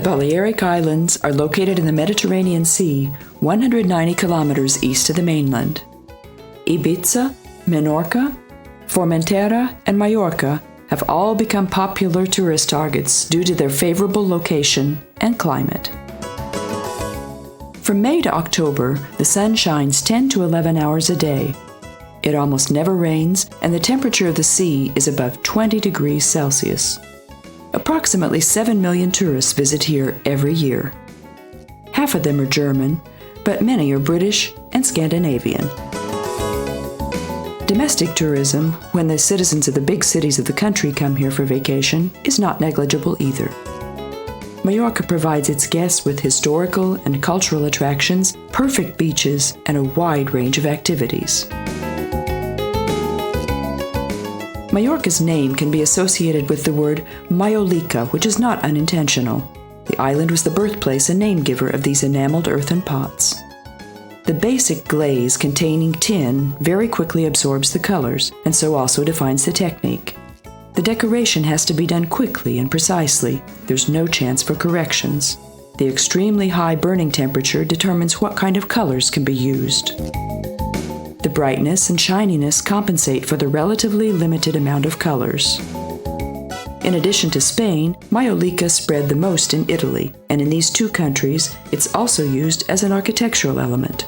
Balearic Islands are located in the Mediterranean Sea, 190 kilometers east of the mainland. Ibiza, Menorca, Formentera, and Mallorca have all become popular tourist targets due to their favorable location and climate. From May to October, the sun shines 10 to 11 hours a day. It almost never rains, and the temperature of the sea is above 20 degrees Celsius. Approximately 7 million tourists visit here every year. Half of them are German, but many are British and Scandinavian. Domestic tourism, when the citizens of the big cities of the country come here for vacation, is not negligible either. Mallorca provides its guests with historical and cultural attractions, perfect beaches, and a wide range of activities. Mallorca's name can be associated with the word Maiolica, which is not unintentional. The island was the birthplace and name giver of these enameled earthen pots. The basic glaze containing tin very quickly absorbs the colors, and so also defines the technique. The decoration has to be done quickly and precisely. There's no chance for corrections. The extremely high burning temperature determines what kind of colors can be used. The brightness and shininess compensate for the relatively limited amount of colors. In addition to Spain, Maiolica spread the most in Italy, and in these two countries, it's also used as an architectural element.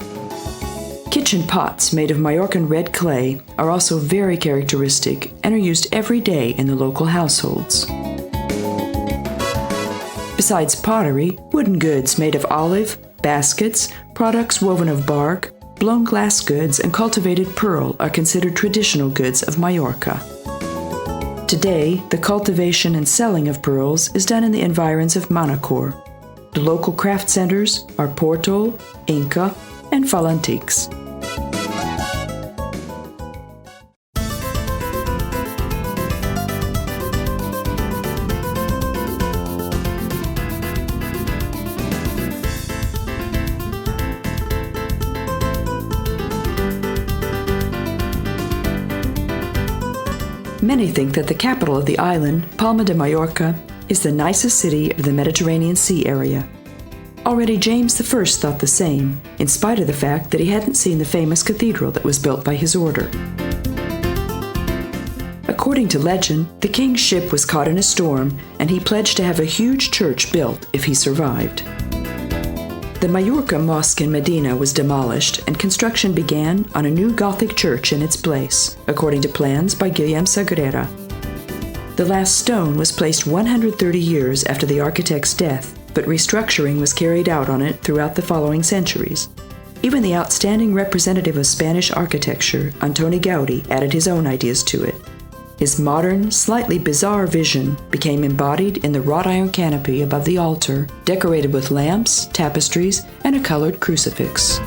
Kitchen pots made of Mallorcan red clay are also very characteristic and are used every day in the local households. Besides pottery, wooden goods made of olive, baskets, products woven of bark, blown glass goods, and cultivated pearl are considered traditional goods of Mallorca. Today, the cultivation and selling of pearls is done in the environs of Manacor. The local craft centers are Porto, Inca, and Falantiques. Many think that the capital of the island, Palma de Mallorca, is the nicest city of the Mediterranean Sea area. Already James I thought the same, in spite of the fact that he hadn't seen the famous cathedral that was built by his order. According to legend, the king's ship was caught in a storm, and he pledged to have a huge church built if he survived. The Mallorca Mosque in Medina was demolished, and construction began on a new Gothic church in its place, according to plans by Guillem Sagrera. The last stone was placed 130 years after the architect's death, but restructuring was carried out on it throughout the following centuries. Even the outstanding representative of Spanish architecture, Antoni Gaudí, added his own ideas to it. His modern, slightly bizarre vision became embodied in the wrought iron canopy above the altar, decorated with lamps, tapestries, and a colored crucifix.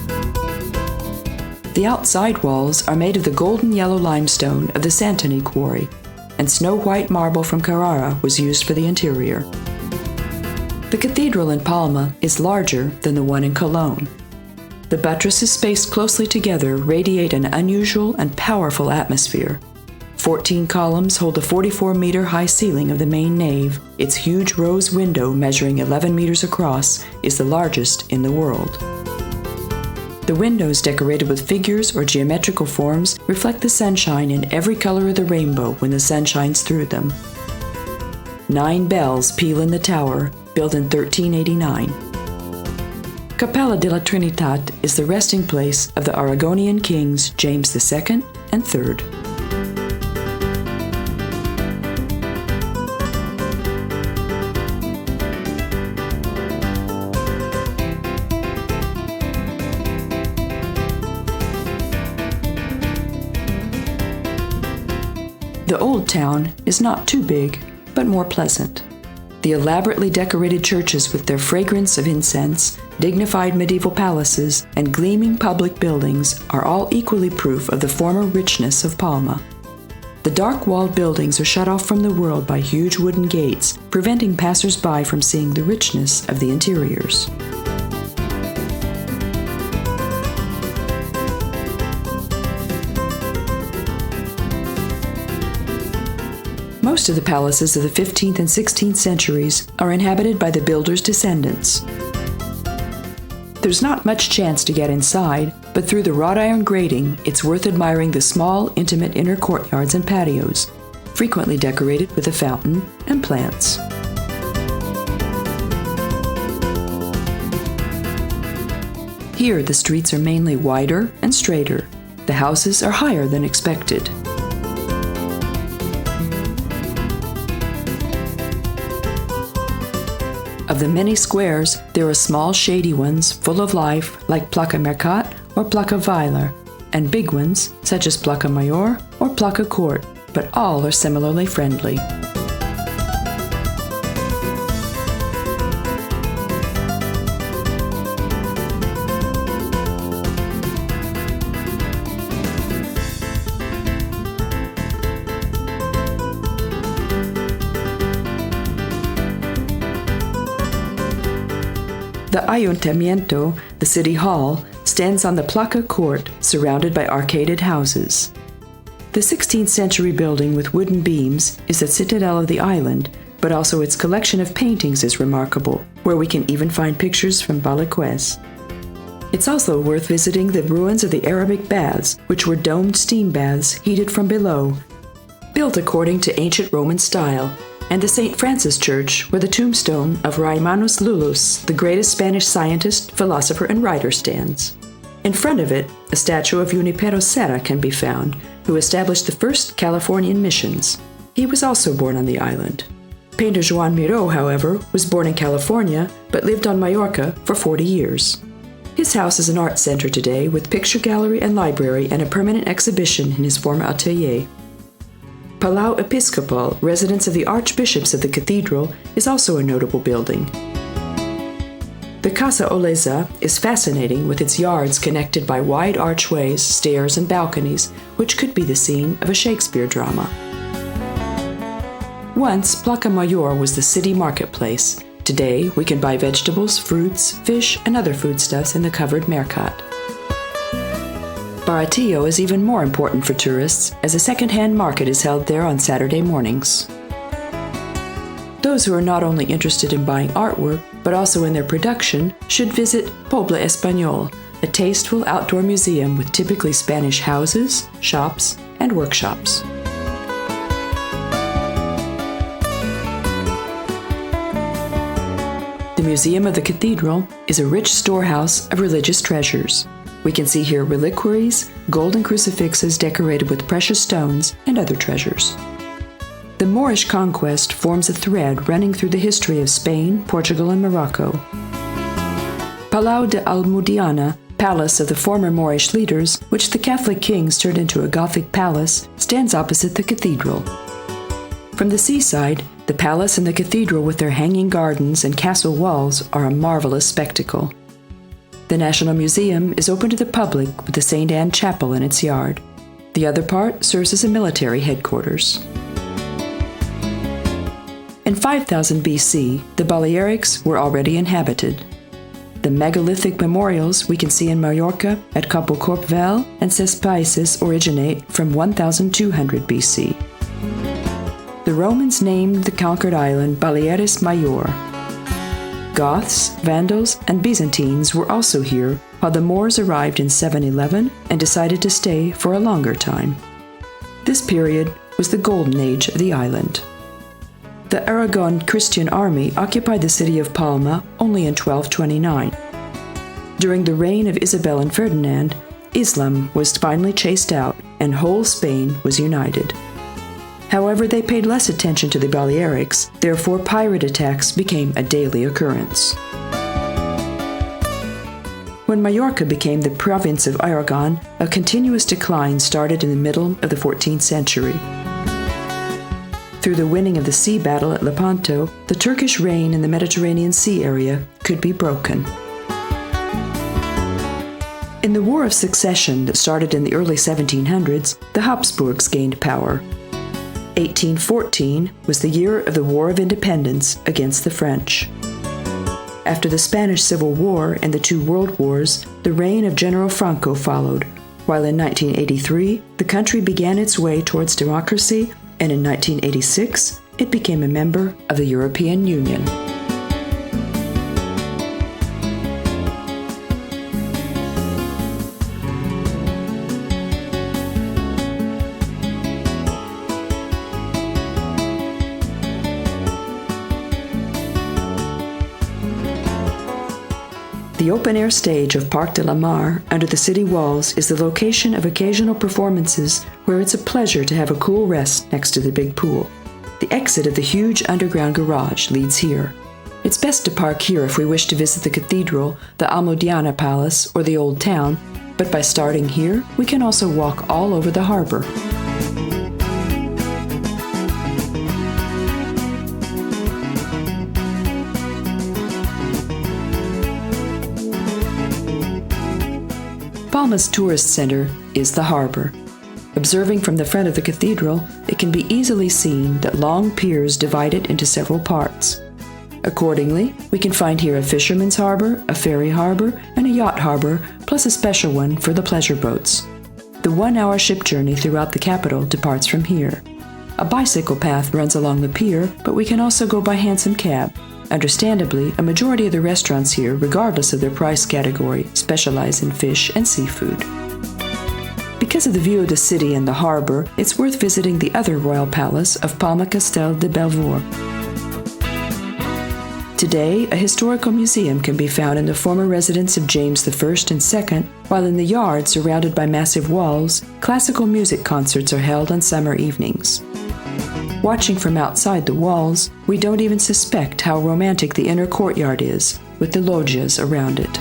The outside walls are made of the golden yellow limestone of the Santony quarry, and snow-white marble from Carrara was used for the interior. The cathedral in Palma is larger than the one in Colom. The buttresses spaced closely together radiate an unusual and powerful atmosphere. 14 columns hold the 44-meter-high ceiling of the main nave. Its huge rose window, measuring 11 meters across, is the largest in the world. The windows, decorated with figures or geometrical forms, reflect the sunshine in every color of the rainbow when the sun shines through them. 9 bells peal in the tower, built in 1389. Capella de la Trinitat is the resting place of the Aragonian kings James II and III. The old town is not too big, but more pleasant. The elaborately decorated churches with their fragrance of incense, dignified medieval palaces, and gleaming public buildings are all equally proof of the former richness of Palma. The dark-walled buildings are shut off from the world by huge wooden gates, preventing passers-by from seeing the richness of the interiors. Most of the palaces of the 15th and 16th centuries are inhabited by the builders' descendants. There's not much chance to get inside, but through the wrought iron grating, it's worth admiring the small, intimate inner courtyards and patios, frequently decorated with a fountain and plants. Here, the streets are mainly wider and straighter. The houses are higher than expected. Of the many squares, there are small shady ones full of life like Placa Mercat or Placa Weiler, and big ones such as Placa Millor or Placa Court, but all are similarly friendly. The Ayuntamiento, the city hall, stands on the Placa Court, surrounded by arcaded houses. The 16th century building with wooden beams is the citadel of the island, but also its collection of paintings is remarkable, where we can even find pictures from Balaquez. It's also worth visiting the ruins of the Arabic baths, which were domed steam baths heated from below, built according to ancient Roman style, and the St. Francis Church, where the tombstone of Raimanus Lullus, the greatest Spanish scientist, philosopher, and writer, stands. In front of it, a statue of Junipero Serra can be found, who established the first Californian missions. He was also born on the island. Painter Joan Miró, however, was born in California, but lived on Mallorca for 40 years. His house is an art center today, with picture gallery and library and a permanent exhibition in his former atelier. Palau Episcopal, residence of the archbishops of the cathedral, is also a notable building. The Casa Oleza is fascinating with its yards connected by wide archways, stairs, and balconies, which could be the scene of a Shakespeare drama. Once, Placa Millor was the city marketplace. Today, we can buy vegetables, fruits, fish, and other foodstuffs in the covered mercat. Baratillo is even more important for tourists, as a second-hand market is held there on Saturday mornings. Those who are not only interested in buying artwork, but also in their production, should visit Poble Español, a tasteful outdoor museum with typically Spanish houses, shops, and workshops. The Museum of the Cathedral is a rich storehouse of religious treasures. We can see here reliquaries, golden crucifixes decorated with precious stones, and other treasures. The Moorish conquest forms a thread running through the history of Spain, Portugal, and Morocco. Palau de Almudiana, palace of the former Moorish leaders, which the Catholic kings turned into a Gothic palace, stands opposite the cathedral. From the seaside, the palace and the cathedral with their hanging gardens and castle walls are a marvelous spectacle. The National Museum is open to the public with the St. Anne Chapel in its yard. The other part serves as a military headquarters. In 5000 BC, the Balearics were already inhabited. The megalithic memorials we can see in Mallorca at Campo Corpvel and Ses Países originate from 1200 BC. The Romans named the conquered island Balearis Major. Goths, Vandals, and Byzantines were also here, while the Moors arrived in 711 and decided to stay for a longer time. This period was the golden age of the island. The Aragon Christian army occupied the city of Palma only in 1229. During the reign of Isabel and Ferdinand, Islam was finally chased out and whole Spain was united. However, they paid less attention to the Balearics, therefore pirate attacks became a daily occurrence. When Mallorca became the province of Aragon, a continuous decline started in the middle of the 14th century. Through the winning of the sea battle at Lepanto, the Turkish reign in the Mediterranean Sea area could be broken. In the War of Succession that started in the early 1700s, the Habsburgs gained power. 1814 was the year of the War of Independence against the French. After the Spanish Civil War and the two World Wars, the reign of General Franco followed, while in 1983, the country began its way towards democracy and in 1986, it became a member of the European Union. The open-air stage of Parc de la Mar under the city walls is the location of occasional performances where it's a pleasure to have a cool rest next to the big pool. The exit of the huge underground garage leads here. It's best to park here if we wish to visit the cathedral, the Almudena Palace, or the Old Town, but by starting here, we can also walk all over the harbor. Palma's tourist center is the harbor. Observing from the front of the cathedral, it can be easily seen that long piers divide it into several parts. Accordingly, we can find here a fisherman's harbor, a ferry harbor, and a yacht harbor, plus a special one for the pleasure boats. The 1-hour ship journey throughout the capital departs from here. A bicycle path runs along the pier, but we can also go by hansom cab. Understandably, a majority of the restaurants here, regardless of their price category, specialize in fish and seafood. Because of the view of the city and the harbor, it's worth visiting the other royal palace of Palma Castel de Belvoir. Today, a historical museum can be found in the former residence of James I and II, while in the yard, surrounded by massive walls, classical music concerts are held on summer evenings. Watching from outside the walls, we don't even suspect how romantic the inner courtyard is, with the loggias around it.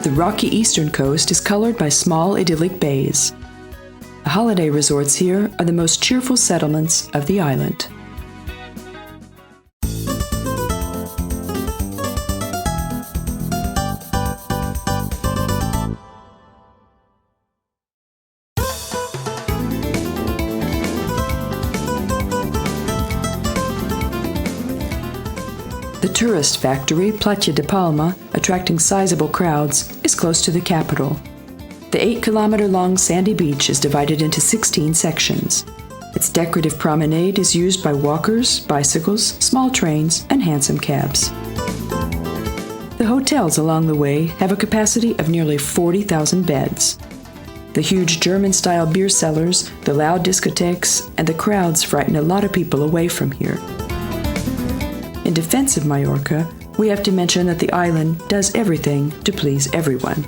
The rocky eastern coast is colored by small idyllic bays. The holiday resorts here are the most cheerful settlements of the island. The tourist factory, Playa de Palma, attracting sizable crowds, is close to the capital. The 8-kilometer-long sandy beach is divided into 16 sections. Its decorative promenade is used by walkers, bicycles, small trains, and hansom cabs. The hotels along the way have a capacity of nearly 40,000 beds. The huge German-style beer cellars, the loud discotheques, and the crowds frighten a lot of people away from here. In defense of Mallorca, we have to mention that the island does everything to please everyone.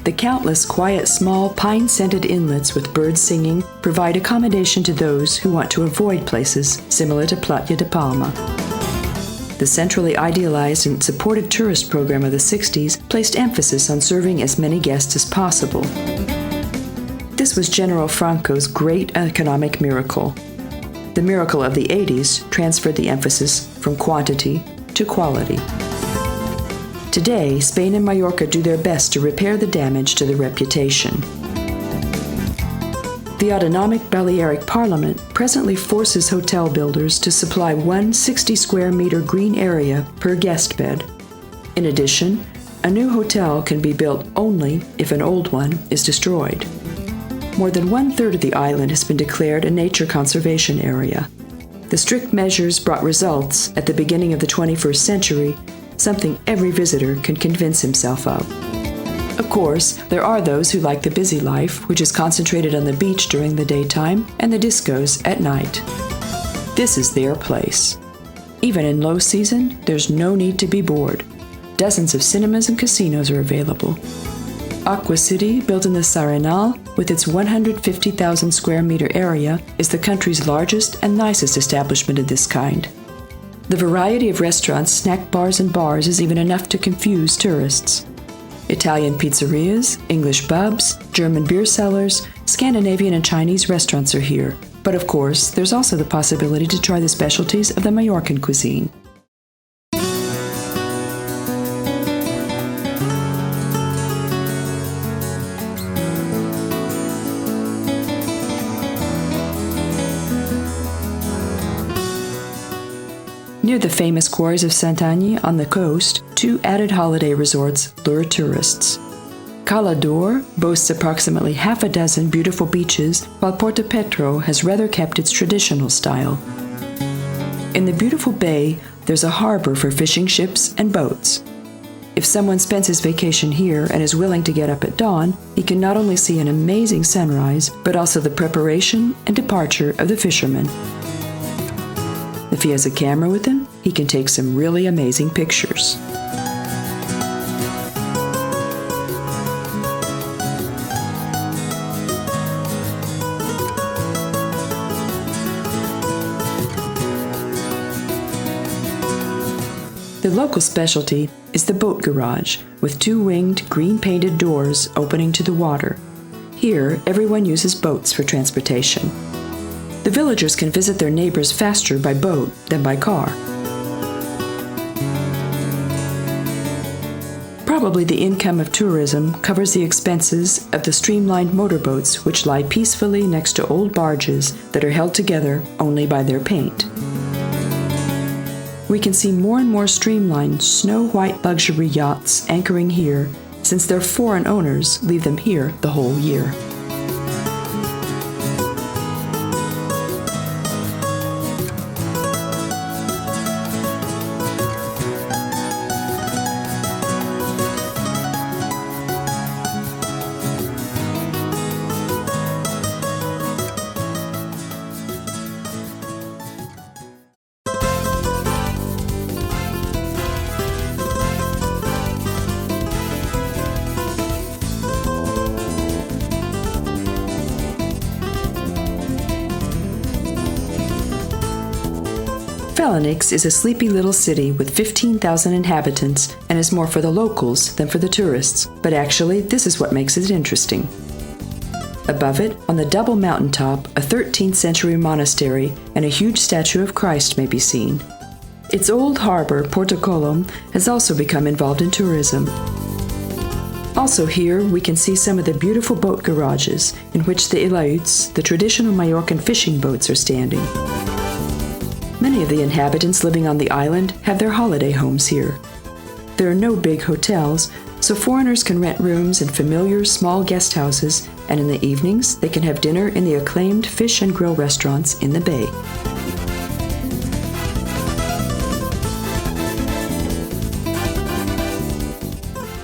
The countless quiet, small, pine-scented inlets with birds singing provide accommodation to those who want to avoid places similar to Playa de Palma. The centrally idealized and supported tourist program of the 60s placed emphasis on serving as many guests as possible. This was General Franco's great economic miracle. The miracle of the 80s transferred the emphasis from quantity to quality. Today, Spain and Mallorca do their best to repair the damage to the reputation. The autonomic Balearic Parliament presently forces hotel builders to supply one 60-square-meter green area per guest bed. In addition, a new hotel can be built only if an old one is destroyed. More than 1/3 of the island has been declared a nature conservation area. The strict measures brought results at the beginning of the 21st century, something every visitor can convince himself of. Of course, there are those who like the busy life, which is concentrated on the beach during the daytime and the discos at night. This is their place. Even in low season, there's no need to be bored. Dozens of cinemas and casinos are available. Aqua City, built in the Sarenal, with its 150,000 square meter area, is the country's largest and nicest establishment of this kind. The variety of restaurants, snack bars, and bars is even enough to confuse tourists. Italian pizzerias, English pubs, German beer cellars, Scandinavian and Chinese restaurants are here. But of course, there's also the possibility to try the specialties of the Mallorcan cuisine. the famous quarries of Sant'Agni on the coast, 2 added holiday resorts lure tourists. Cala d'Or boasts approximately half a dozen beautiful beaches, while Porto Petro has rather kept its traditional style. In the beautiful bay, there's a harbor for fishing ships and boats. If someone spends his vacation here and is willing to get up at dawn, he can not only see an amazing sunrise, but also the preparation and departure of the fishermen. If he has a camera with him, he can take some really amazing pictures. The local specialty is the boat garage, with 2 winged, green-painted doors opening to the water. Here, everyone uses boats for transportation. The villagers can visit their neighbors faster by boat than by car. Probably the income of tourism covers the expenses of the streamlined motorboats which lie peacefully next to old barges that are held together only by their paint. We can see more and more streamlined, snow-white luxury yachts anchoring here, since their foreign owners leave them here the whole year. Phoenix is a sleepy little city with 15,000 inhabitants and is more for the locals than for the tourists, but actually this is what makes it interesting. Above it, on the double mountaintop, a 13th century monastery and a huge statue of Christ may be seen. Its old harbor, Porto Colom, has also become involved in tourism. Also here, we can see some of the beautiful boat garages in which the yachts, the traditional Majorcan fishing boats, are standing. Many of the inhabitants living on the island have their holiday homes here. There are no big hotels, so foreigners can rent rooms in familiar small guest houses, and in the evenings they can have dinner in the acclaimed fish and grill restaurants in the bay.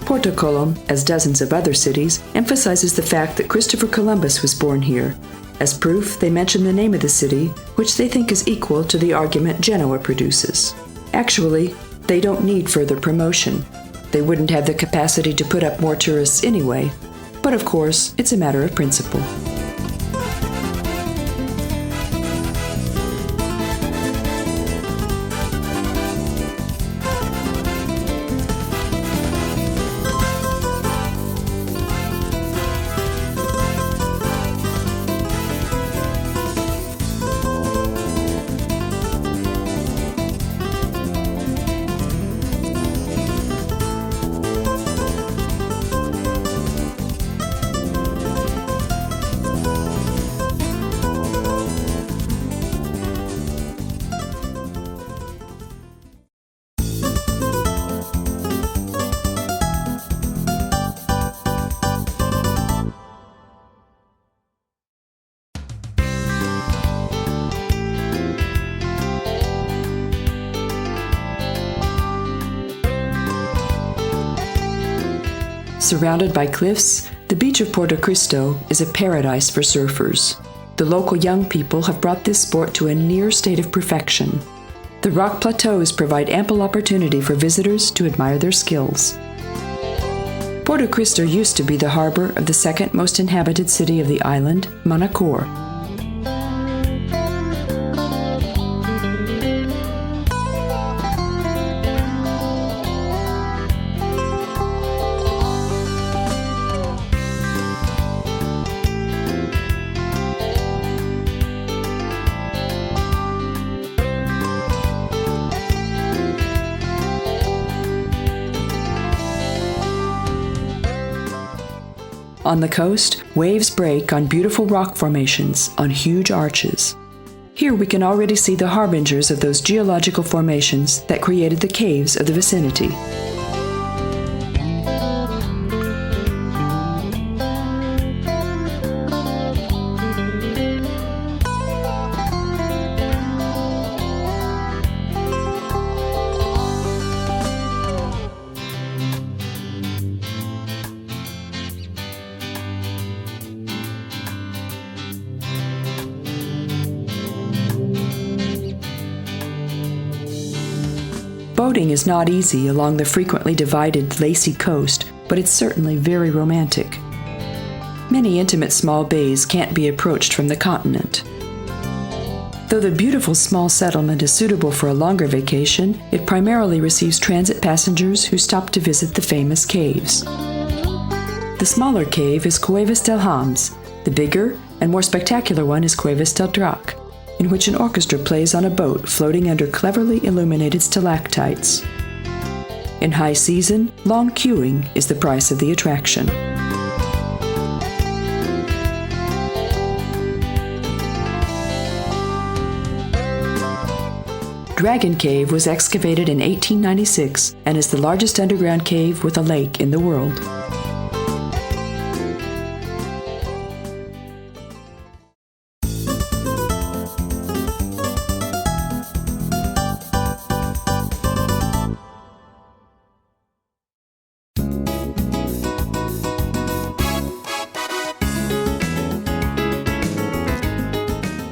Porto Colom, as dozens of other cities, emphasizes the fact that Christopher Columbus was born here. As proof, they mention the name of the city, which they think is equal to the argument Genoa produces. Actually, they don't need further promotion. They wouldn't have the capacity to put up more tourists anyway, but of course, it's a matter of principle. Surrounded by cliffs, the beach of Porto Cristo is a paradise for surfers. The local young people have brought this sport to a near state of perfection. The rock plateaus provide ample opportunity for visitors to admire their skills. Porto Cristo used to be the harbor of the second most inhabited city of the island, Manacor. On the coast, waves break on beautiful rock formations on huge arches. Here we can already see the harbingers of those geological formations that created the caves of the vicinity. Boating is not easy along the frequently divided, lacy coast, but it's certainly very romantic. Many intimate small bays can't be approached from the continent. Though the beautiful small settlement is suitable for a longer vacation, it primarily receives transit passengers who stop to visit the famous caves. The smaller cave is Cuevas del Hams. The bigger and more spectacular one is Cuevas del Drac, in which an orchestra plays on a boat floating under cleverly illuminated stalactites. In high season, long queuing is the price of the attraction. Dragon Cave was excavated in 1896 and is the largest underground cave with a lake in the world.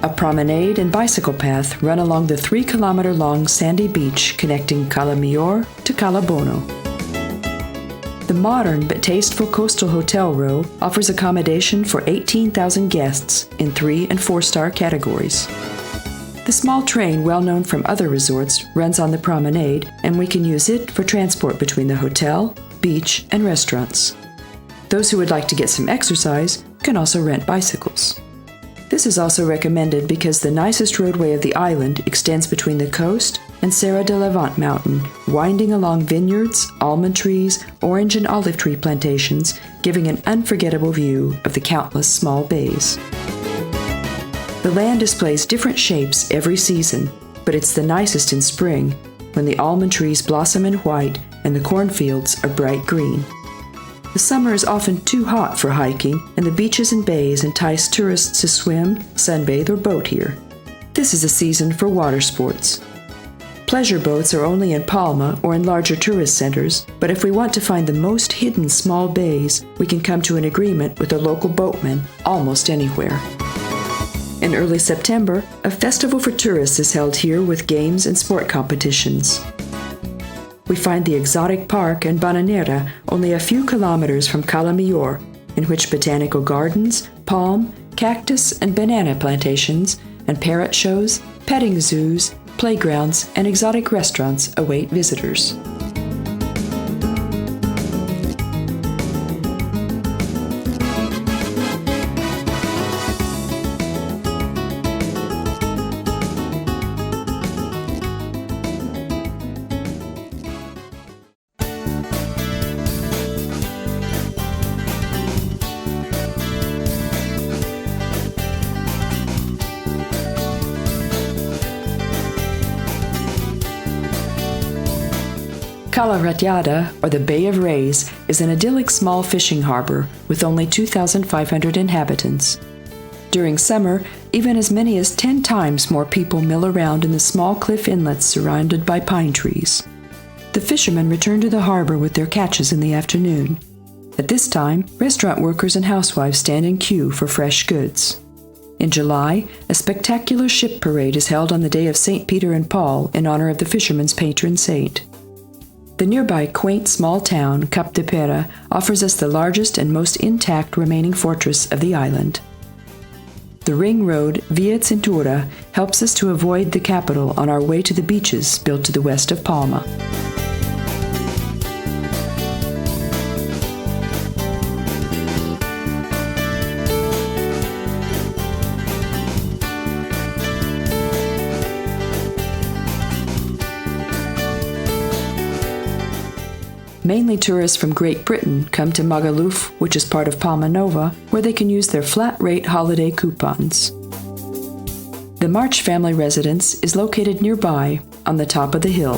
A promenade and bicycle path run along the 3-kilometer-long sandy beach connecting Cala Millor to Cala Bono. The modern but tasteful coastal hotel row offers accommodation for 18,000 guests in 3- and 4-star categories. The small train, well known from other resorts, runs on the promenade, and we can use it for transport between the hotel, beach, and restaurants. Those who would like to get some exercise can also rent bicycles. This is also recommended because the nicest roadway of the island extends between the coast and Serra de Levant mountain, winding along vineyards, almond trees, orange and olive tree plantations, giving an unforgettable view of the countless small bays. The land displays different shapes every season, but it's the nicest in spring, when the almond trees blossom in white and the cornfields are bright green. The summer is often too hot for hiking, and the beaches and bays entice tourists to swim, sunbathe, or boat here. This is a season for water sports. Pleasure boats are only in Palma or in larger tourist centers, but if we want to find the most hidden small bays, we can come to an agreement with a local boatman almost anywhere. In early September, a festival for tourists is held here with games and sport competitions. We find the exotic park in Bananera only a few kilometers from Cala Millor, in which botanical gardens, palm, cactus, and banana plantations, and parrot shows, petting zoos, playgrounds, and exotic restaurants await visitors. Cala Ratjada, or the Bay of Rays, is an idyllic small fishing harbor with only 2,500 inhabitants. During summer, even as many as 10 times more people mill around in the small cliff inlets surrounded by pine trees. The fishermen return to the harbor with their catches in the afternoon. At this time, restaurant workers and housewives stand in queue for fresh goods. In July, a spectacular ship parade is held on the day of St. Peter and Paul in honor of the fishermen's patron saint. The nearby quaint small town, Cap de Pera, offers us the largest and most intact remaining fortress of the island. The ring road Via Cintura helps us to avoid the capital on our way to the beaches built to the west of Palma. Mainly tourists from Great Britain come to Magaluf, which is part of Palma Nova, where they can use their flat-rate holiday coupons. The March family residence is located nearby on the top of the hill.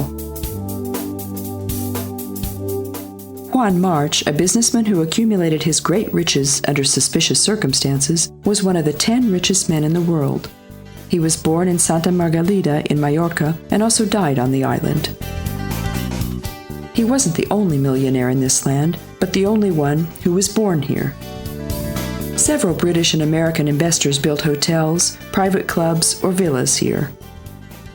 Juan March, a businessman who accumulated his great riches under suspicious circumstances, was one of the 10 richest men in the world. He was born in Santa Margalida in Mallorca and also died on the island. He wasn't the only millionaire in this land, but the only one who was born here. Several British and American investors built hotels, private clubs, or villas here.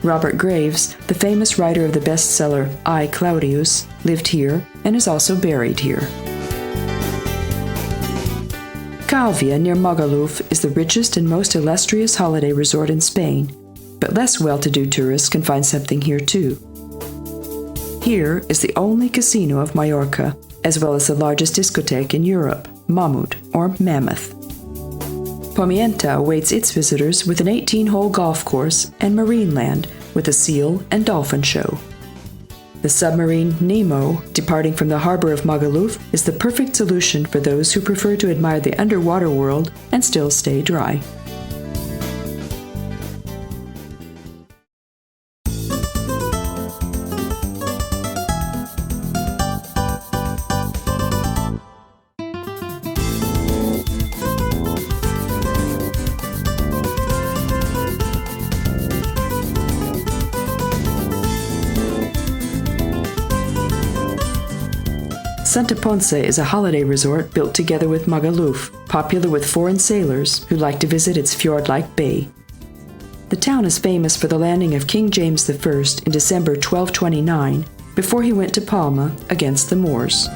Robert Graves, the famous writer of the bestseller I, Claudius, lived here and is also buried here. Calvia, near Magaluf, is the richest and most illustrious holiday resort in Spain, but less well-to-do tourists can find something here too. Here is the only casino of Mallorca, as well as the largest discotheque in Europe, Mammut, or Mammoth. Pimienta awaits its visitors with an 18-hole golf course and marine land with a seal and dolphin show. The submarine Nemo, departing from the harbor of Magaluf, is the perfect solution for those who prefer to admire the underwater world and still stay dry. Santa Ponsa is a holiday resort built together with Magaluf, popular with foreign sailors who like to visit its fjord-like bay. The town is famous for the landing of King James I in December 1229, before he went to Palma against the Moors.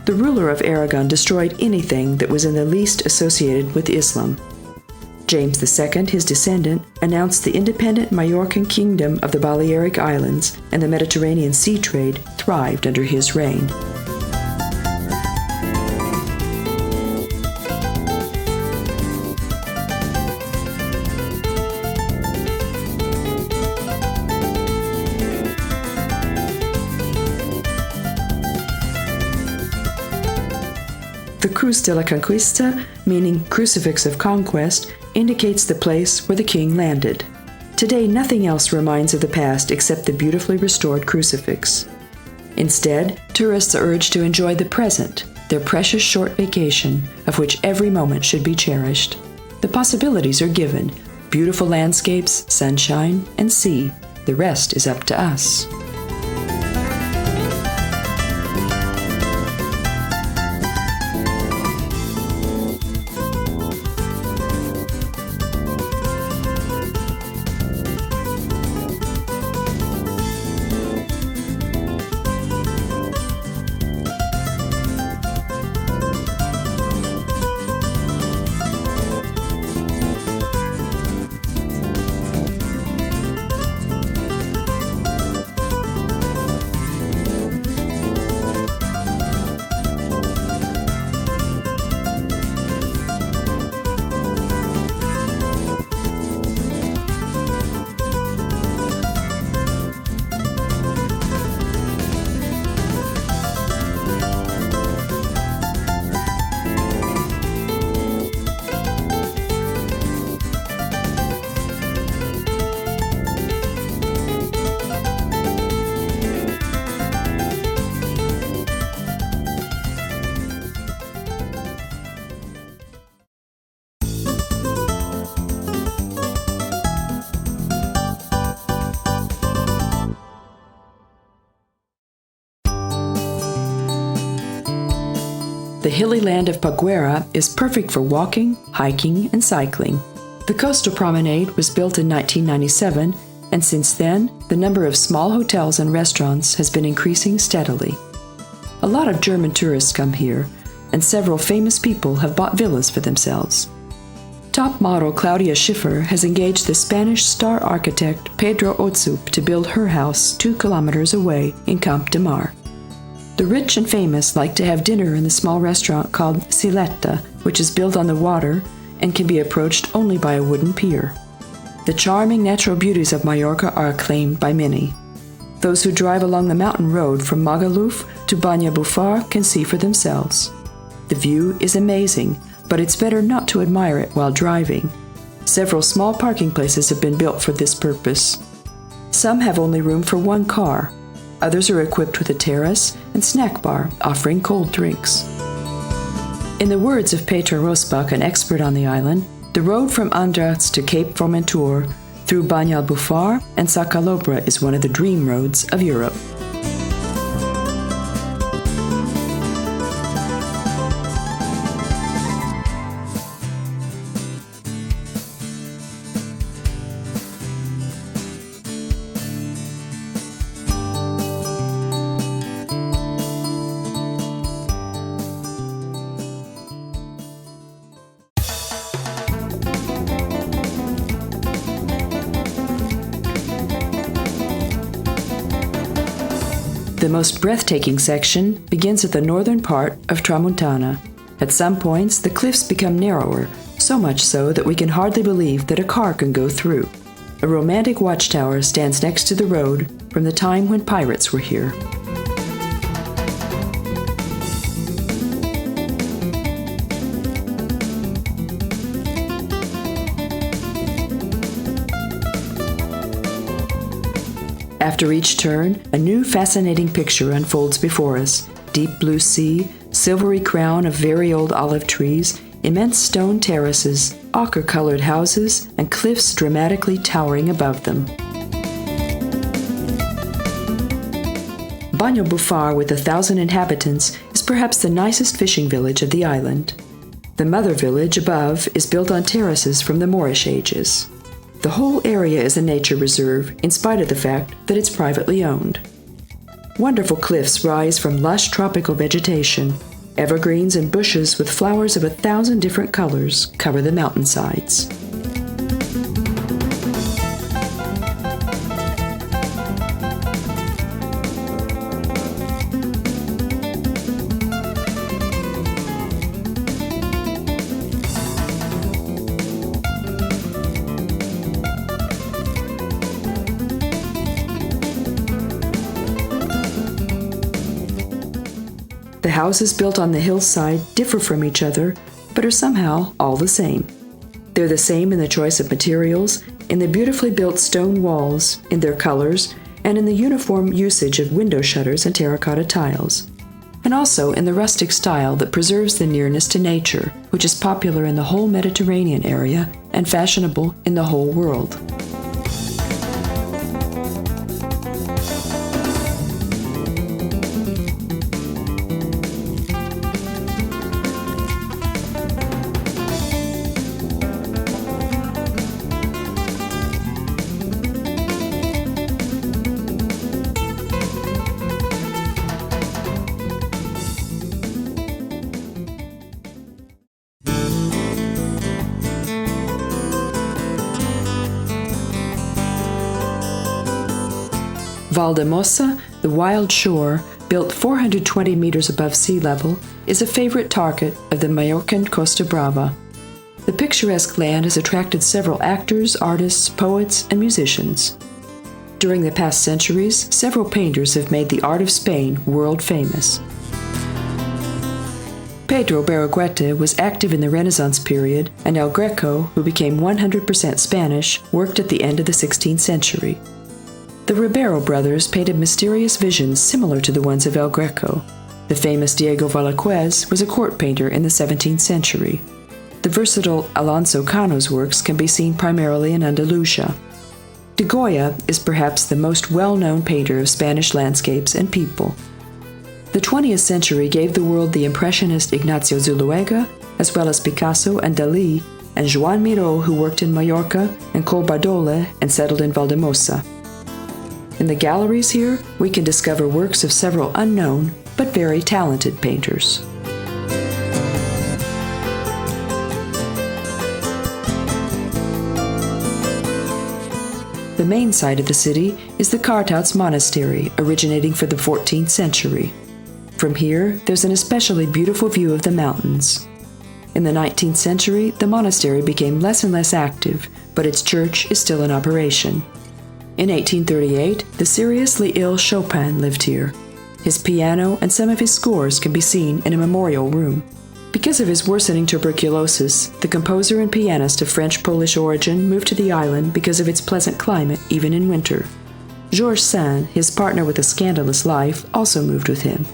The ruler of Aragon destroyed anything that was in the least associated with Islam. James II, his descendant, announced the independent Majorcan kingdom of the Balearic Islands, and the Mediterranean sea trade thrived under his reign. The Cruz de la Conquista, meaning Crucifix of Conquest, indicates the place where the king landed. Today, nothing else reminds of the past except the beautifully restored crucifix. Instead, tourists are urged to enjoy the present, their precious short vacation, of which every moment should be cherished. The possibilities are given: beautiful landscapes, sunshine, and sea. The rest is up to us. The hilly land of Paguera is perfect for walking, hiking, and cycling. The coastal promenade was built in 1997, and since then, the number of small hotels and restaurants has been increasing steadily. A lot of German tourists come here, and several famous people have bought villas for themselves. Top model Claudia Schiffer has engaged the Spanish star architect Pedro Otsup to build her house 2 kilometers away in Camp de Mar. The rich and famous like to have dinner in the small restaurant called Sileta, which is built on the water and can be approached only by a wooden pier. The charming natural beauties of Mallorca are acclaimed by many. Those who drive along the mountain road from Magaluf to Banalbufar can see for themselves. The view is amazing, but it's better not to admire it while driving. Several small parking places have been built for this purpose. Some have only room for one car. Others are equipped with a terrace and snack bar offering cold drinks. In the words of Peter Rosbach, an expert on the island, the road from Andrats to Cape Formentor through Banalbufar and Calobra is one of the dream roads of Europe. The most breathtaking section begins at the northern part of Tramuntana. At some points, the cliffs become narrower, so much so that we can hardly believe that a car can go through. A romantic watchtower stands next to the road from the time when pirates were here. After each turn, a new fascinating picture unfolds before us. Deep blue sea, silvery crown of very old olive trees, immense stone terraces, ochre-colored houses, and cliffs dramatically towering above them. Banalbufar, with 1,000 inhabitants, is perhaps the nicest fishing village of the island. The mother village above is built on terraces from the Moorish ages. The whole area is a nature reserve, in spite of the fact that it's privately owned. Wonderful cliffs rise from lush tropical vegetation. Evergreens and bushes with flowers of 1,000 different colors cover the mountainsides. The houses built on the hillside differ from each other, but are somehow all the same. They're the same in the choice of materials, in the beautifully built stone walls, in their colors, and in the uniform usage of window shutters and terracotta tiles. And also in the rustic style that preserves the nearness to nature, which is popular in the whole Mediterranean area and fashionable in the whole world. Valldemossa, the wild shore, built 420 meters above sea level, is a favorite target of the Mallorcan Costa Brava. The picturesque land has attracted several actors, artists, poets, and musicians. During the past centuries, several painters have made the art of Spain world famous. Pedro Berruguete was active in the Renaissance period, and El Greco, who became 100% Spanish, worked at the end of the 16th century. The Ribeiro brothers painted mysterious visions similar to the ones of El Greco. The famous Diego Velázquez was a court painter in the 17th century. The versatile Alonso Cano's works can be seen primarily in Andalusia. De Goya is perhaps the most well-known painter of Spanish landscapes and people. The 20th century gave the world the Impressionist Ignacio Zuluaga, as well as Picasso and Dalí, and Joan Miró, who worked in Mallorca, and Corbadole and settled in Valldemossa. In the galleries here, we can discover works of several unknown but very talented painters. The main site of the city is the Cartouts Monastery, originating from the 14th century. From here, there's an especially beautiful view of the mountains. In the 19th century, the monastery became less and less active, but its church is still in operation. In 1838, the seriously ill Chopin lived here. His piano and some of his scores can be seen in a memorial room. Because of his worsening tuberculosis, the composer and pianist of French-Polish origin moved to the island because of its pleasant climate, even in winter. Georges Sand, his partner with a scandalous life, also moved with him.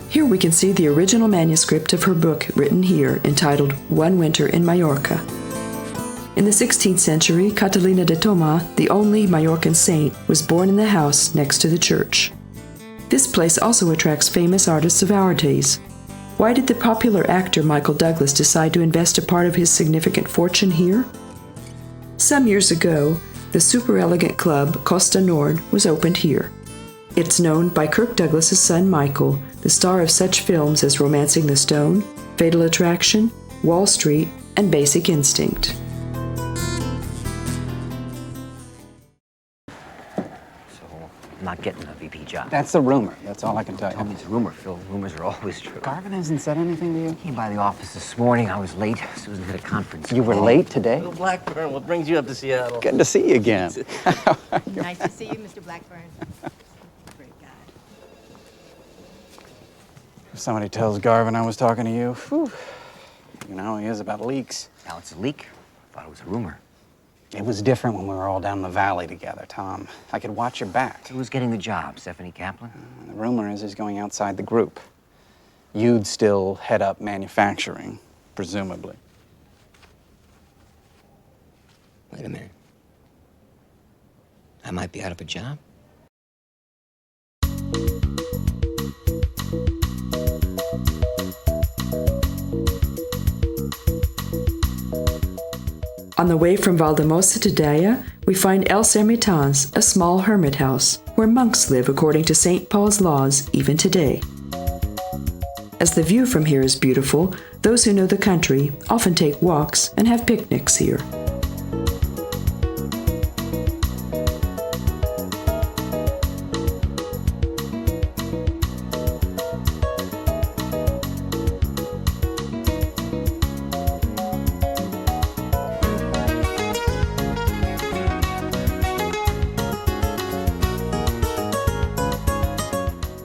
Here we can see the original manuscript of her book written here, entitled One Winter in Mallorca. In the 16th century, Catalina de Toma, the only Mallorcan saint, was born in the house next to the church. This place also attracts famous artists of our days. Why did the popular actor Michael Douglas decide to invest a part of his significant fortune here? Some years ago, the super-elegant club Costa Nord was opened here. It's known by Kirk Douglas's son Michael, the star of such films as Romancing the Stone, Fatal Attraction, Wall Street, and Basic Instinct. Not getting a VP job. That's the rumor. That's all I can tell you. Tell me it's a rumor, Phil. Rumors are always true. Garvin hasn't said anything to you? I came by the office this morning. I was late. Susan had a conference. You were late today? Bill Blackburn, what brings you up to Seattle? Good to see you again. Nice to see you, Mr. Blackburn. Great guy. If somebody tells Garvin I was talking to you, whew, you know how he is about leaks. Now it's a leak. I thought it was a rumor. It was different when we were all down the valley together, Tom. I could watch your back. Who's getting the job? Stephanie Kaplan? The rumor is he's going outside the group. You'd still head up manufacturing, presumably. Wait a minute. I might be out of a job? On the way from Valldemossa to Deia, we find Els Ermitans, a small hermit house, where monks live according to St. Paul's laws even today. As the view from here is beautiful, those who know the country often take walks and have picnics here.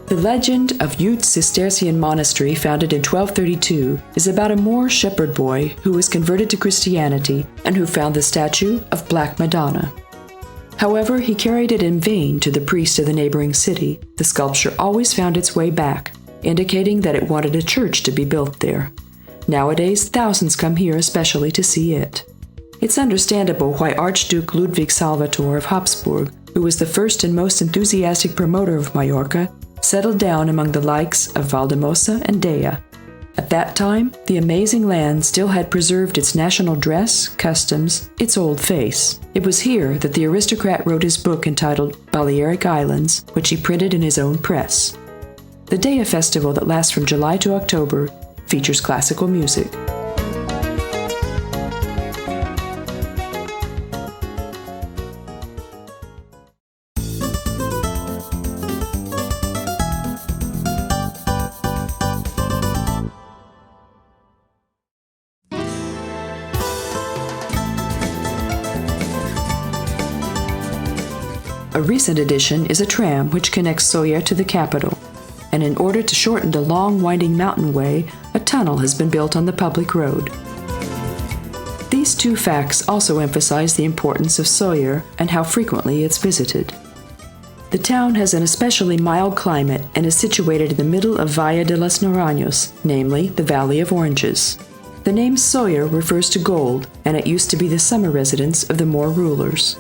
The legend of Ute Cistercian monastery, founded in 1232, is about a Moor shepherd boy who was converted to Christianity and who found the statue of Black Madonna. However, he carried it in vain to the priest of the neighboring city. The sculpture always found its way back, indicating that it wanted a church to be built there. Nowadays, thousands come here especially to see it. It's understandable why Archduke Ludwig Salvator of Habsburg, who was the first and most enthusiastic promoter of Mallorca, settled down among the likes of Valldemossa and Deia. At that time, the amazing land still had preserved its national dress, customs, its old face. It was here that the aristocrat wrote his book entitled Balear Islands, which he printed in his own press. The Deia festival that lasts from July to October features classical music. A recent addition is a tram which connects Sóller to the capital, and in order to shorten the long, winding mountain way, a tunnel has been built on the public road. These two facts also emphasize the importance of Sóller and how frequently it's visited. The town has an especially mild climate and is situated in the middle of Valle de los Naranjos, namely the Valley of Oranges. The name Sóller refers to gold, and it used to be the summer residence of the Moor rulers.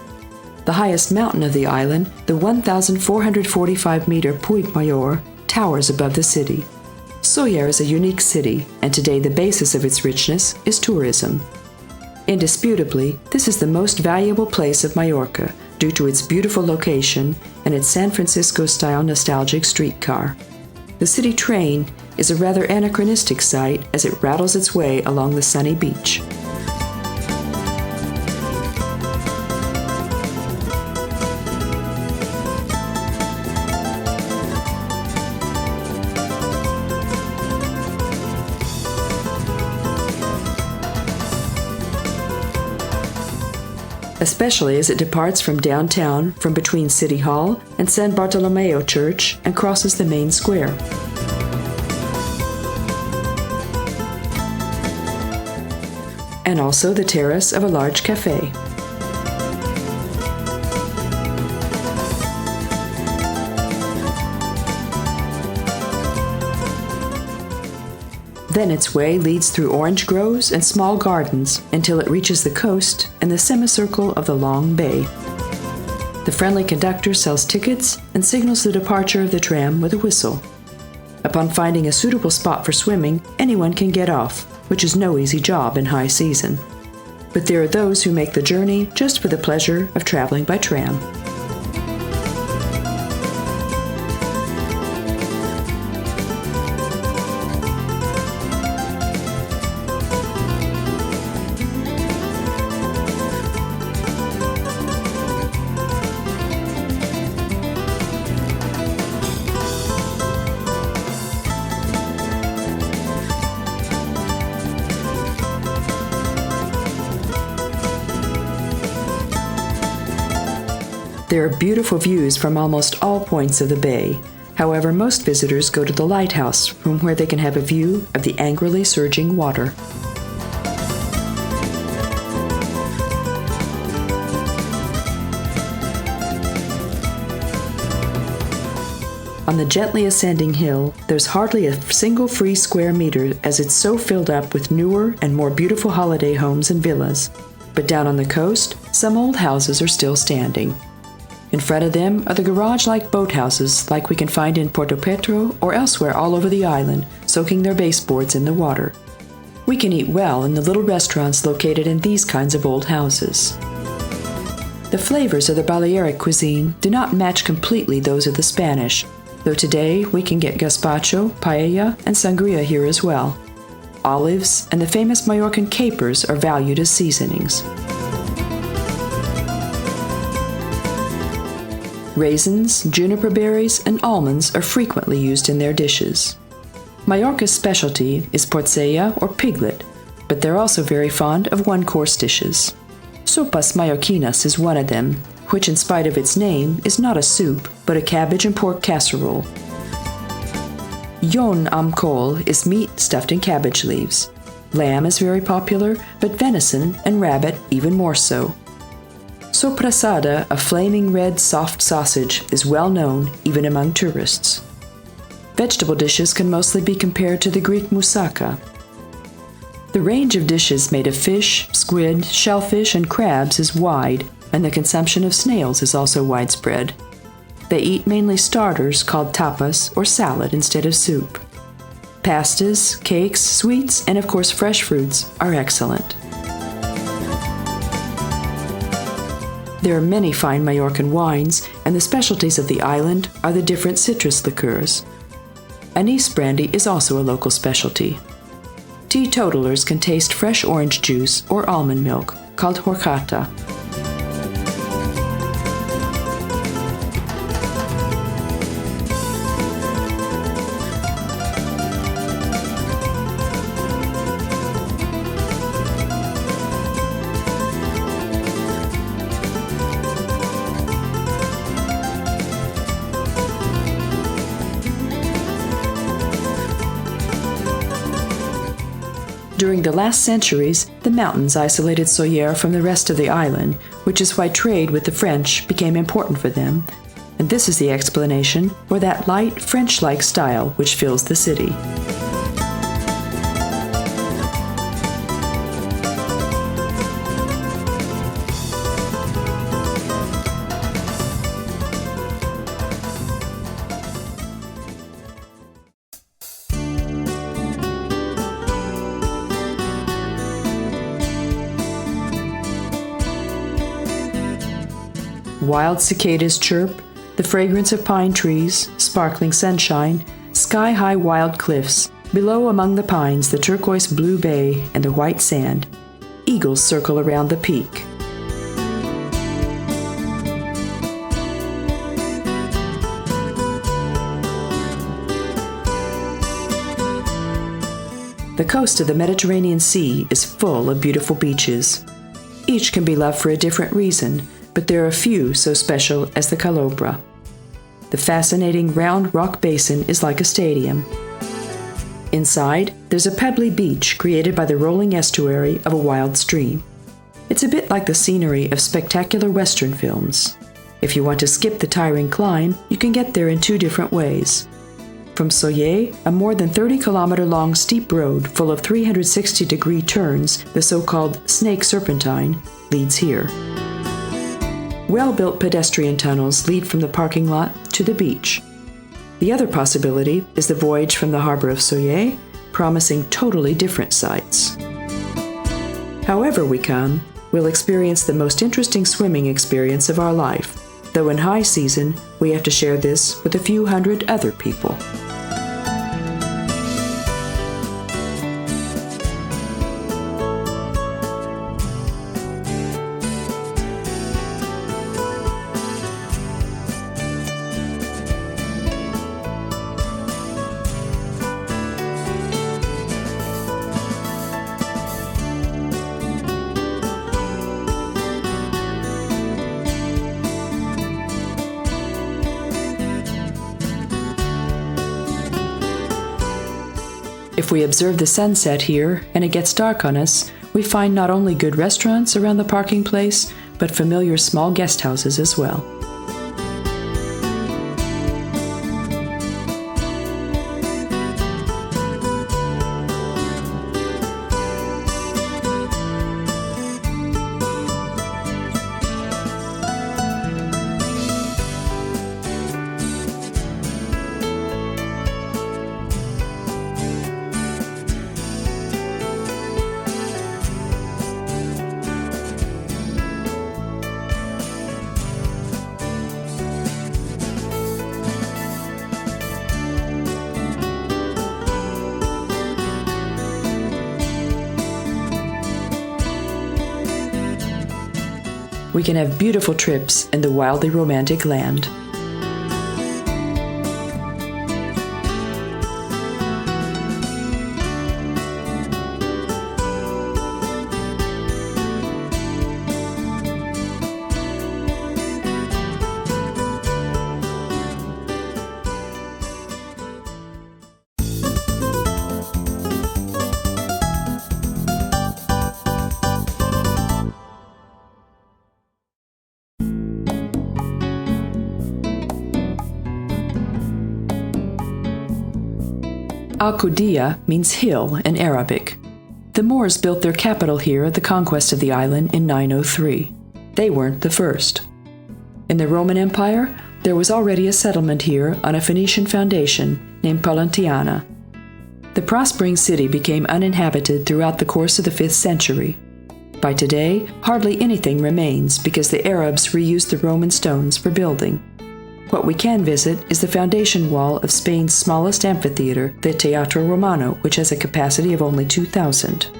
The highest mountain of the island, the 1,445-meter Puig Mayor, towers above the city. Sóller is a unique city, and today the basis of its richness is tourism. Indisputably, this is the most valuable place of Mallorca due to its beautiful location and its San Francisco-style nostalgic streetcar. The city train is a rather anachronistic sight as it rattles its way along the sunny beach. Especially as it departs from downtown from between City Hall and San Bartolomeo Church and crosses the main square. and also the terrace of a large cafe. Then its way leads through orange groves and small gardens until it reaches the coast and the semicircle of the long bay. The friendly conductor sells tickets and signals the departure of the tram with a whistle. Upon finding a suitable spot for swimming, anyone can get off, which is no easy job in high season. But there are those who make the journey just for the pleasure of traveling by tram. There are beautiful views from almost all points of the bay. However, most visitors go to the lighthouse, from where they can have a view of the angrily surging water. On the gently ascending hill, there's hardly a single free square meter, as it's so filled up with newer and more beautiful holiday homes and villas. But down on the coast, some old houses are still standing. In front of them are the garage-like boathouses like we can find in Porto Petro or elsewhere all over the island, soaking their baseboards in the water. We can eat well in the little restaurants located in these kinds of old houses. The flavors of the Balearic cuisine do not match completely those of the Spanish, though today we can get gazpacho, paella, and sangria here as well. Olives and the famous Mallorcan capers are valued as seasonings. Raisins, juniper berries, and almonds are frequently used in their dishes. Mallorca's specialty is porcella or piglet, but they're also very fond of one-course dishes. Sopas mallorquinas is one of them, which in spite of its name is not a soup, but a cabbage and pork casserole. Yon am col is meat stuffed in cabbage leaves. Lamb is very popular, but venison and rabbit even more so. Soprasada, a flaming red soft sausage, is well known even among tourists. Vegetable dishes can mostly be compared to the Greek moussaka. The range of dishes made of fish, squid, shellfish, and crabs is wide, and the consumption of snails is also widespread. They eat mainly starters called tapas or salad instead of soup. Pastas, cakes, sweets, and of course fresh fruits are excellent. There are many fine Mallorcan wines, and the specialties of the island are the different citrus liqueurs. Anise brandy is also a local specialty. Teetotalers can taste fresh orange juice or almond milk, called horchata. During the last centuries, the mountains isolated Soller from the rest of the island, which is why trade with the French became important for them, and this is the explanation for that light French-like style which fills the city. Wild cicadas chirp, the fragrance of pine trees, sparkling sunshine, sky-high wild cliffs, below among the pines the turquoise blue bay and the white sand. Eagles circle around the peak. The coast of the Mediterranean Sea is full of beautiful beaches. Each can be loved for a different reason, but there are few so special as the Calobra. The fascinating round rock basin is like a stadium. Inside, there's a pebbly beach created by the rolling estuary of a wild stream. It's a bit like the scenery of spectacular Western films. If you want to skip the tiring climb, you can get there in two different ways. From Soyer, a more than 30-kilometer-long steep road full of 360-degree turns, the so-called Snake Serpentine, leads here. Well-built pedestrian tunnels lead from the parking lot to the beach. The other possibility is the voyage from the harbor of Soyer, promising totally different sights. However we come, we'll experience the most interesting swimming experience of our life, though in high season, we have to share this with a few hundred other people. If we observe the sunset here and it gets dark on us, we find not only good restaurants around the parking place, but familiar small guest houses as well. We can have beautiful trips in the wildly romantic land. Alcudia means hill in Arabic. The Moors built their capital here at the conquest of the island in 903. They weren't the first. In the Roman Empire, there was already a settlement here on a Phoenician foundation named Pollentia. The prospering city became uninhabited throughout the course of the 5th century. By today, hardly anything remains because the Arabs reused the Roman stones for building. What we can visit is the foundation wall of Spain's smallest amphitheater, the Teatro Romano, which has a capacity of only 2,000.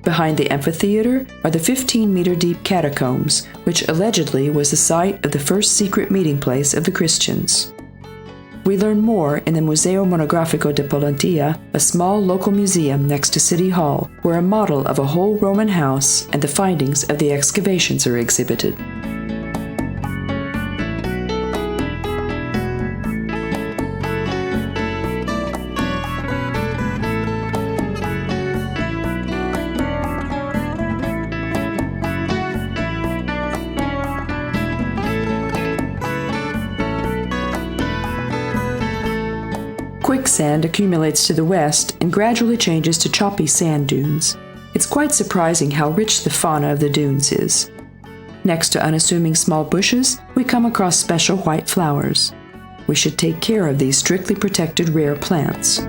Behind the amphitheater are the 15-meter-deep catacombs, which allegedly was the site of the first secret meeting place of the Christians. We learn more in the Museo Monografico de Pollentia, a small local museum next to City Hall, where a model of a whole Roman house and the findings of the excavations are exhibited. Quicksand accumulates to the west and gradually changes to choppy sand dunes. It's quite surprising how rich the fauna of the dunes is. Next to unassuming small bushes, we come across special white flowers. We should take care of these strictly protected rare plants.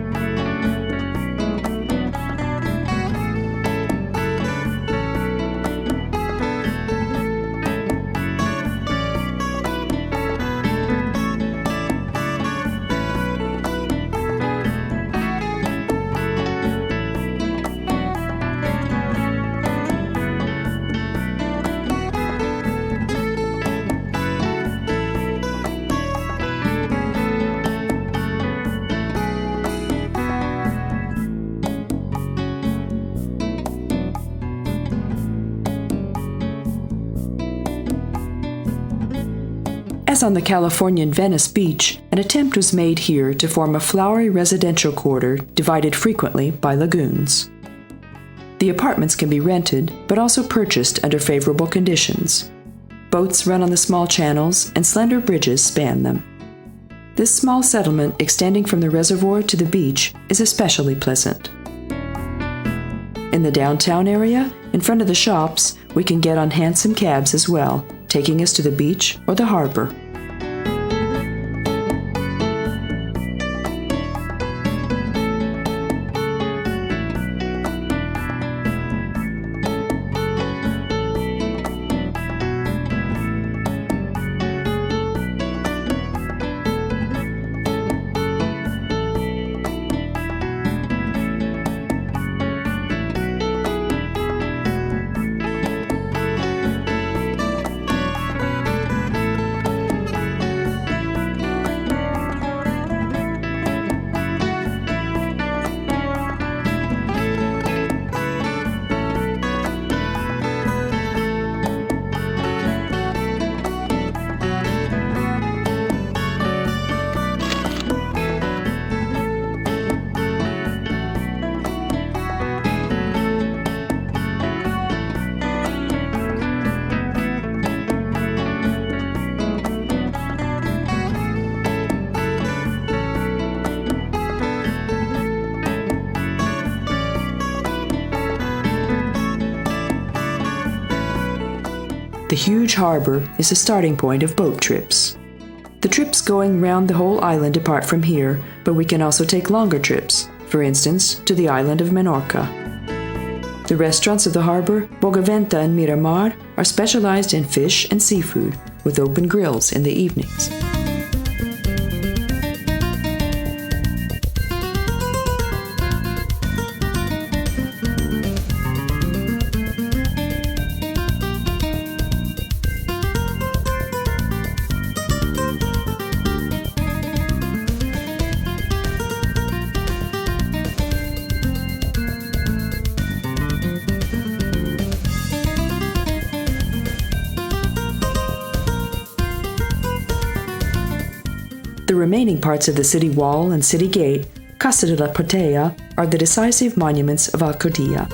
As on the Californian Venice Beach, an attempt was made here to form a flowery residential quarter divided frequently by lagoons. The apartments can be rented, but also purchased under favorable conditions. Boats run on the small channels, and slender bridges span them. This small settlement extending from the reservoir to the beach is especially pleasant. In the downtown area, in front of the shops, we can get on handsome cabs as well, taking us to the beach or the harbor. The huge harbor is the starting point of boat trips. The trips going round the whole island depart from here, but we can also take longer trips, for instance, to the island of Menorca. The restaurants of the harbor, Bogaventa and Miramar, are specialized in fish and seafood, with open grills in the evenings. The remaining parts of the city wall and city gate, Casa de la Portea, are the decisive monuments of Alcudia.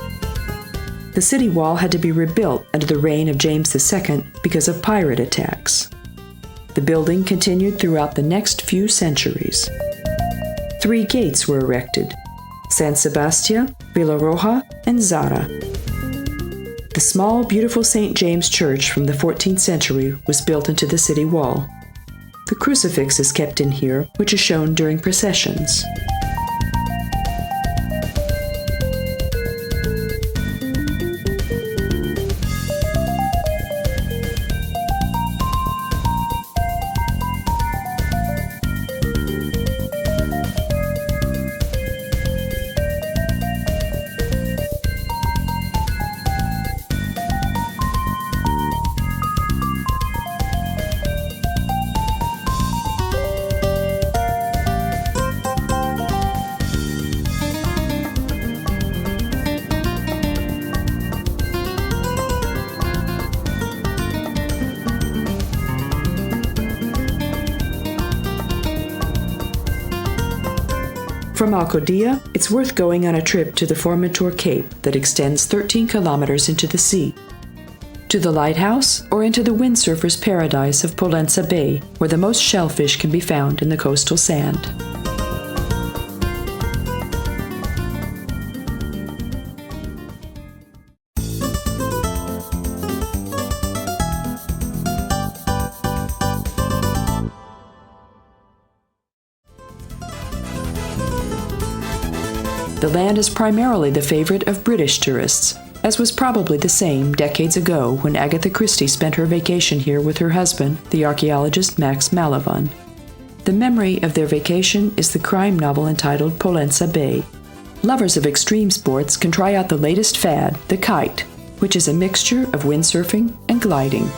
The city wall had to be rebuilt under the reign of James II because of pirate attacks. The building continued throughout the next few centuries. 3 gates were erected: San Sebastian, Villaroja, and Zara. The small, beautiful St. James Church from the 14th century was built into the city wall. The crucifix is kept in here, which is shown during processions. From Alcudia, it's worth going on a trip to the Formentor Cape that extends 13 kilometers into the sea, to the lighthouse, or into the windsurfer's paradise of Pollensa Bay, where the most shellfish can be found in the coastal sand. The land is primarily the favorite of British tourists, as was probably the same decades ago when Agatha Christie spent her vacation here with her husband, the archaeologist Max Malevin. The memory of their vacation is the crime novel entitled Pollensa Bay. Lovers of extreme sports can try out the latest fad, the kite, which is a mixture of windsurfing and gliding.